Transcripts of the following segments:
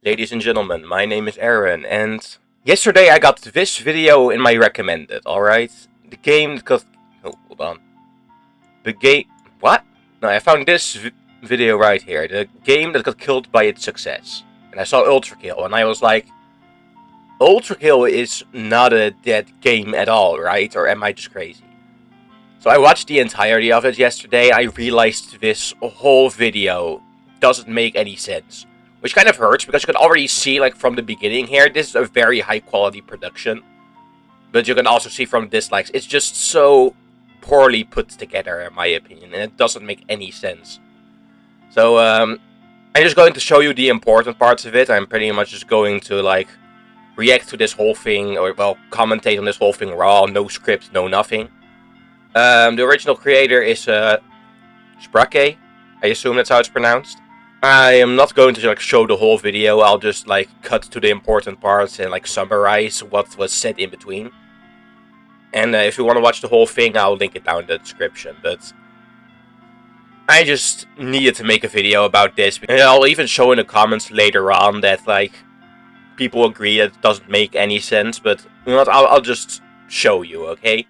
Ladies and gentlemen, my name is Aaron, and yesterday I got this video in my recommended, alright? The game that got... Oh, hold on. The game... What? No, I found this video right here. The game that got killed by its success. And I saw Ultrakill, and I was like... Ultrakill is not a dead game at all, right? Or am I just crazy? So I watched the entirety of it yesterday. I realized this whole video doesn't make any sense. Which kind of hurts, because you can already see, like, from the beginning here, this is a very high-quality production. But you can also see from dislikes, it's just so poorly put together, in my opinion, and it doesn't make any sense. So, I'm just going to show you the important parts of it. I'm pretty much just going to, like, react to this whole thing, or, well, commentate on this whole thing raw, no script, no nothing. The original creator is, Sprake. I assume that's how it's pronounced. I am not going to like show the whole video. I'll just like cut to the important parts and like summarize what was said in between. And if you want to watch the whole thing, I'll link it down in the description. But I just needed to make a video about this. And I'll even show in the comments later on that like people agree that it doesn't make any sense. But you know what? I'll just show you, okay?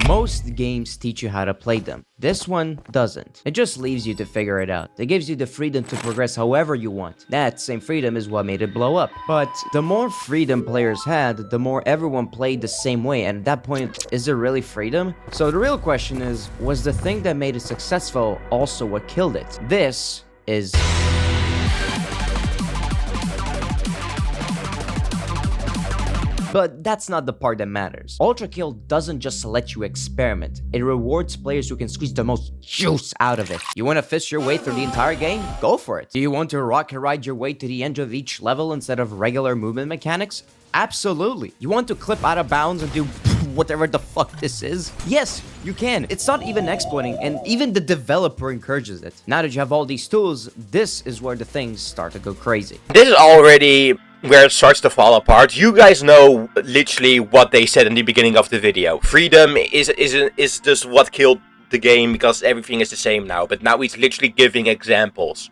Most games teach you how to play them. This one doesn't. It just leaves you to figure it out. It gives you the freedom to progress however you want. That same freedom is what made it blow up. But the more freedom players had, the more everyone played the same way, and at that point, is it really freedom? So the real question is, was the thing that made it successful also what killed it? This is... But that's not the part that matters. Ultrakill doesn't just let you experiment. It rewards players who can squeeze the most juice out of it. You want to fish your way through the entire game? Go for it. Do you want to rocket ride your way to the end of each level instead of regular movement mechanics? Absolutely. You want to clip out of bounds and do whatever the fuck this is? Yes, you can. It's not even exploiting, and even the developer encourages it. Now that you have all these tools, this is where the things start to go crazy. This is already where it starts to fall apart. You guys know literally what they said in the beginning of the video. Freedom is just what killed the game because everything is the same now. But now he's literally giving examples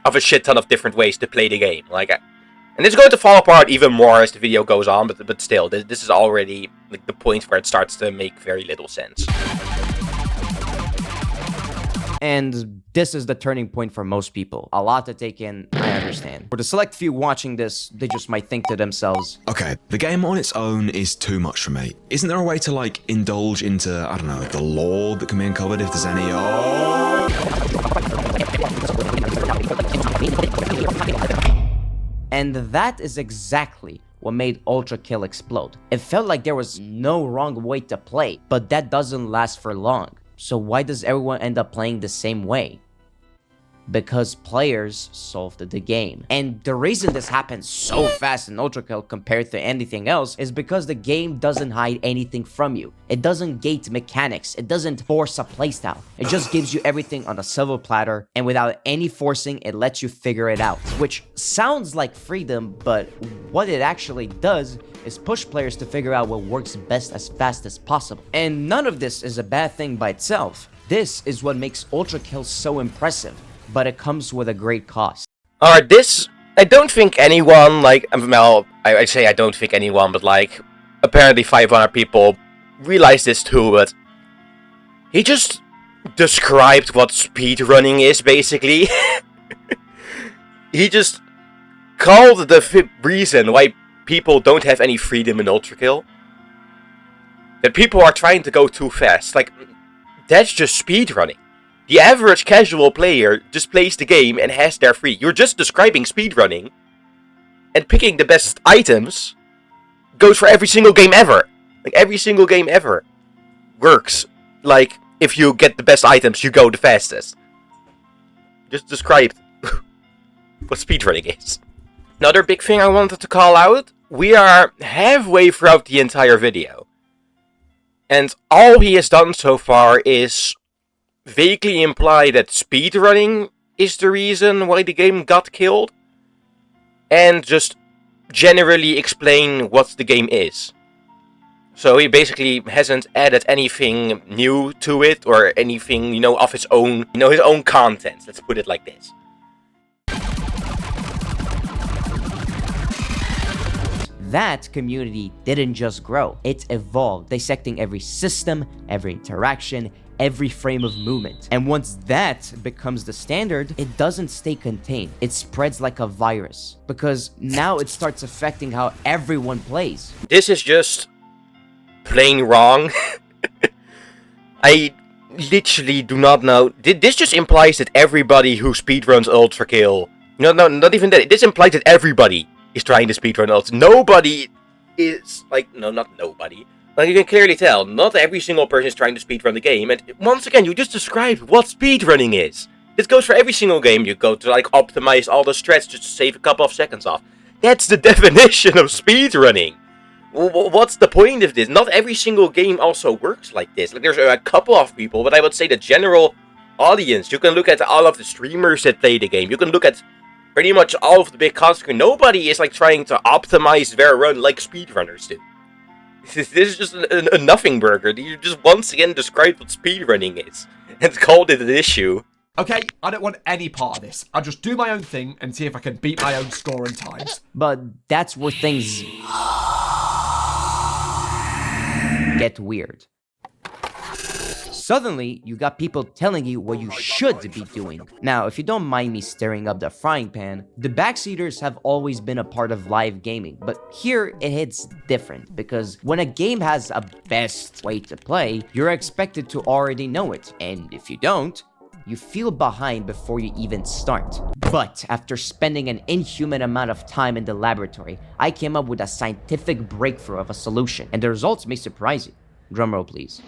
of a shit ton of different ways to play the game. Like, and it's going to fall apart even more as the video goes on. But still, this is already like the point where it starts to make very little sense. And this is the turning point for most people. A lot to take in, I understand. For the select few watching this, they just might think to themselves, okay, the game on its own is too much for me. Isn't there a way to, like, indulge into, I don't know, the lore that can be uncovered if there's any... And that is exactly what made Ultrakill explode. It felt like there was no wrong way to play, but that doesn't last for long. So why does everyone end up playing the same way? Because players solved the game. And the reason this happens so fast in Ultrakill compared to anything else is because the game doesn't hide anything from you. It doesn't gate mechanics. It doesn't force a playstyle. It just gives you everything on a silver platter, and without any forcing, it lets you figure it out. Which sounds like freedom, but what it actually does is push players to figure out what works best as fast as possible. And none of this is a bad thing by itself. This is what makes Ultrakill so impressive, but it comes with a great cost. Alright, this... I don't think anyone, like... Well, I say I don't think anyone, but like... Apparently 500 people realize this too, but... He just described what speedrunning is, basically. He just called the reason why people don't have any freedom in Ultrakill that people are trying to go too fast. Like, that's just speedrunning. The average casual player just plays the game and has their free. You're just describing speedrunning, and picking the best items goes for every single game ever. Like, every single game ever works. Like, if you get the best items, you go the fastest. Just described what speedrunning is. Another big thing I wanted to call out, we are halfway throughout the entire video. And all he has done so far is vaguely imply that speedrunning is the reason why the game got killed, and just generally explain what the game is. So he basically hasn't added anything new to it, or anything, you know, of his own, his own content. Let's put it like this. that community didn't just grow, it evolved, dissecting every system, every interaction, every frame of movement. And once that becomes the standard, it doesn't stay contained. It spreads like a virus, because now it starts affecting how everyone plays. This is just plain wrong. I literally do not know. This just implies that everybody who speedruns Ultrakill... No, not even that. This implies that everybody is trying to speedrun Ultrakill. Nobody is... Like, no, not nobody. Like, you can clearly tell, not every single person is trying to speedrun the game. And once again, you just described what speedrunning is. This goes for every single game. You go to, like, optimize all the strats just to save a couple of seconds off. That's the definition of speedrunning. What's the point of this? Not every single game also works like this. Like, there's a couple of people, but I would say the general audience. You can look at all of the streamers that play the game. You can look at pretty much all of the big content. Nobody is, like, trying to optimize their run like speedrunners do. This is just a nothing burger. You just once again described what speedrunning is and called it an issue. Okay, I don't want any part of this. I'll just do my own thing and see if I can beat my own score in times. But that's where things get weird. Suddenly, you got people telling you what you should be doing. Now, if you don't mind me stirring up the frying pan, the backseaters have always been a part of live gaming, but here it hits different, because when a game has a best way to play, you're expected to already know it, and if you don't, you feel behind before you even start. But after spending an inhuman amount of time in the laboratory, I came up with a scientific breakthrough of a solution, and the results may surprise you. Drumroll, please.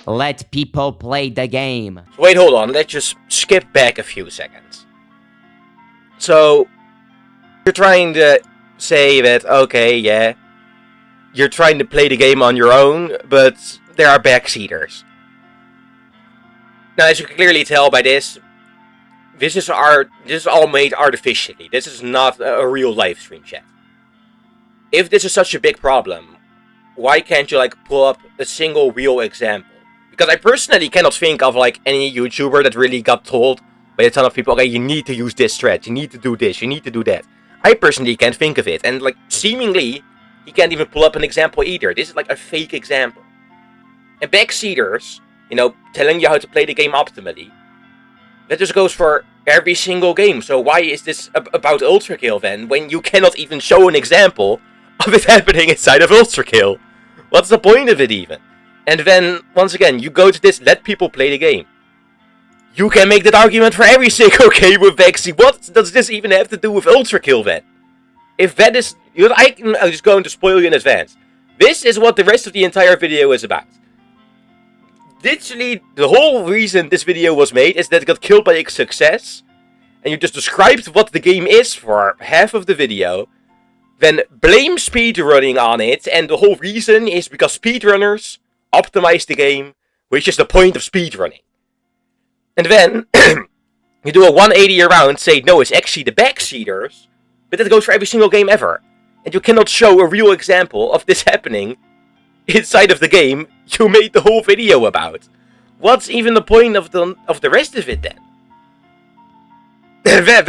Let people play the game. Wait, hold on. Let's just skip back a few seconds. So, you're trying to say that, okay, yeah, you're trying to play the game on your own, but there are backseaters. Now, as you can clearly tell by this is all made artificially. This is not a real live stream chat. If this is such a big problem, why can't you, like, pull up a single real example? Because I personally cannot think of, like, any YouTuber that really got told by a ton of people, okay, you need to use this strat, you need to do this, you need to do that. I personally can't think of it. And, like, seemingly, he can't even pull up an example either. This is, like, a fake example. And backseaters, you know, telling you how to play the game optimally, that just goes for every single game. So why is this about Ultrakill, then, when you cannot even show an example of it happening inside of Ultrakill? What's the point of it, even? And then, once again, you go to this, let people play the game. You can make that argument for every single game with Backseat. What does this even have to do with Ultrakill, then? If that is... I'm just going to spoil you in advance. This is what the rest of the entire video is about. Literally, the whole reason this video was made is that it got killed by its success. And you just described what the game is for half of the video. Then blame speedrunning on it, and the whole reason is because speedrunners optimize the game, which is the point of speedrunning. And then, you do a 180 around, say, no, it's actually the backseaters, but that goes for every single game ever. And you cannot show a real example of this happening inside of the game you made the whole video about. What's even the point of the rest of it, then? That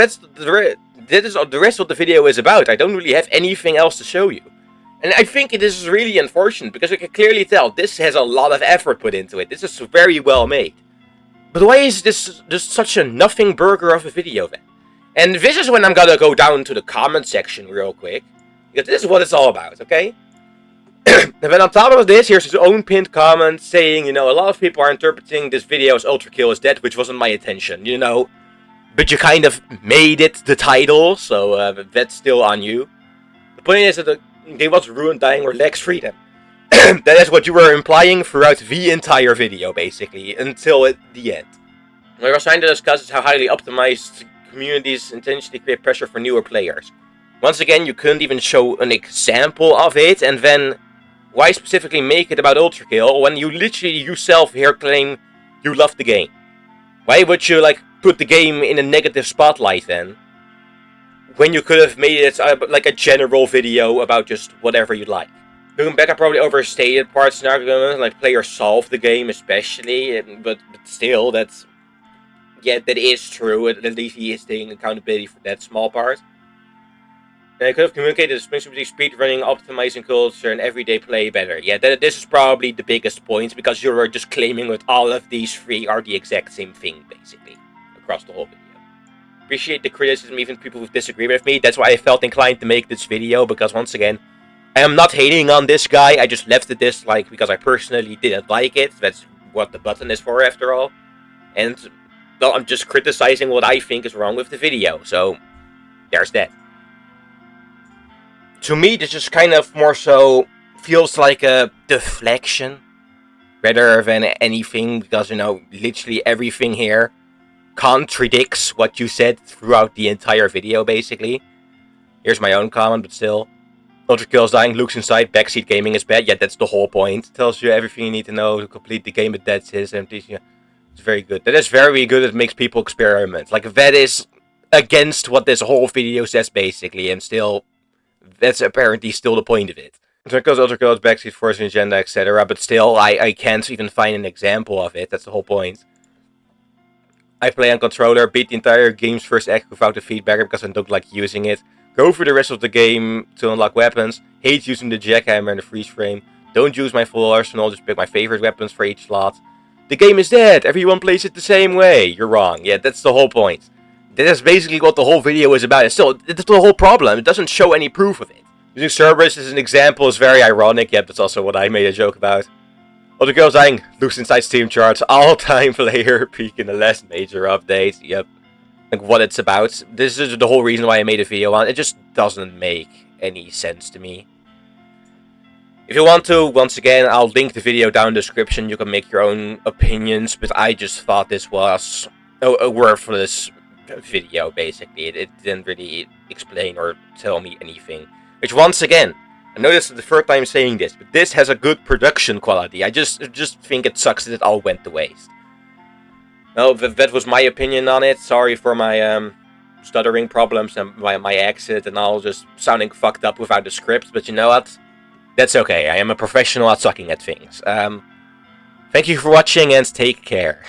is what the rest of the video is about. I don't really have anything else to show you. And I think it is really unfortunate, because you can clearly tell this has a lot of effort put into it. This is very well made. But why is this just such a nothing burger of a video, then? And this is when I'm gonna go down to the comment section real quick, because this is what it's all about, okay? And then on top of this, here's his own pinned comment saying, you know, a lot of people are interpreting this video as Ultrakill is dead, which wasn't my intention, you know. But you kind of made it the title, so that's still on you. The point is that the game was ruined, dying, or lacks freedom. That is what you were implying throughout the entire video, basically, until the end. What I was trying to discuss is how highly optimized communities intentionally create pressure for newer players. Once again, you couldn't even show an example of it, and then why specifically make it about Ultrakill when you literally yourself here claim you love the game? Why would you, like, put the game in a negative spotlight, then, when you could have made it like a general video about just whatever you'd like? Looking back, I probably overstated parts in argument, like players solve the game especially, but still, that's... Yeah, that is true. At least he is taking accountability for that small part. I could have communicated the distinction between speedrunning, optimizing culture, and everyday play better. Yeah, this is probably the biggest point, because you were just claiming that all of these three are the exact same thing, basically, across the whole video. Appreciate the criticism, even people who disagree with me. That's why I felt inclined to make this video, because once again, I am not hating on this guy. I just left the dislike because I personally didn't like it. That's what the button is for, after all. And, well, I'm just criticizing what I think is wrong with the video, so there's that. To me, this just kind of more so feels like a deflection rather than anything, because, you know, literally everything here contradicts what you said throughout the entire video, basically. Here's my own comment, but still. Ultrakill is dying, Luke's inside, backseat gaming is bad. Yeah, that's the whole point. Tells you everything you need to know to complete the game, but that's his empty. Yeah, it's very good. That is very good. It makes people experiment. Like, that is against what this whole video says, basically, and still, that's apparently still the point of it. Ultrakill is backseat forcing agenda, etc. But still, I can't even find an example of it. That's the whole point. I play on controller, beat the entire game's first act without the feedback because I don't like using it. Go through the rest of the game to unlock weapons. Hate using the jackhammer and the freeze frame. Don't use my full arsenal, just pick my favorite weapons for each slot. The game is dead, everyone plays it the same way. You're wrong. Yeah, that's the whole point. That is basically what the whole video is about. It's still, that's the whole problem. It doesn't show any proof of it. Using Cerberus as an example is very ironic. Yep, that's also what I made a joke about. Ultrakill dying, Luke's inside Steam charts, all-time player peak in the last major update. Yep. Like, what it's about. This is the whole reason why I made a video on it. It just doesn't make any sense to me. If you want to, once again, I'll link the video down in the description. You can make your own opinions, but I just thought this was a worthless video, basically. It didn't really explain or tell me anything. Which, once again, I know this is the third time saying this, but this has a good production quality. I just think it sucks that it all went to waste. Well, that was my opinion on it. Sorry for my stuttering problems and my accent and all, just sounding fucked up without the script. But you know what? That's okay. I am a professional at sucking at things. Thank you for watching and take care.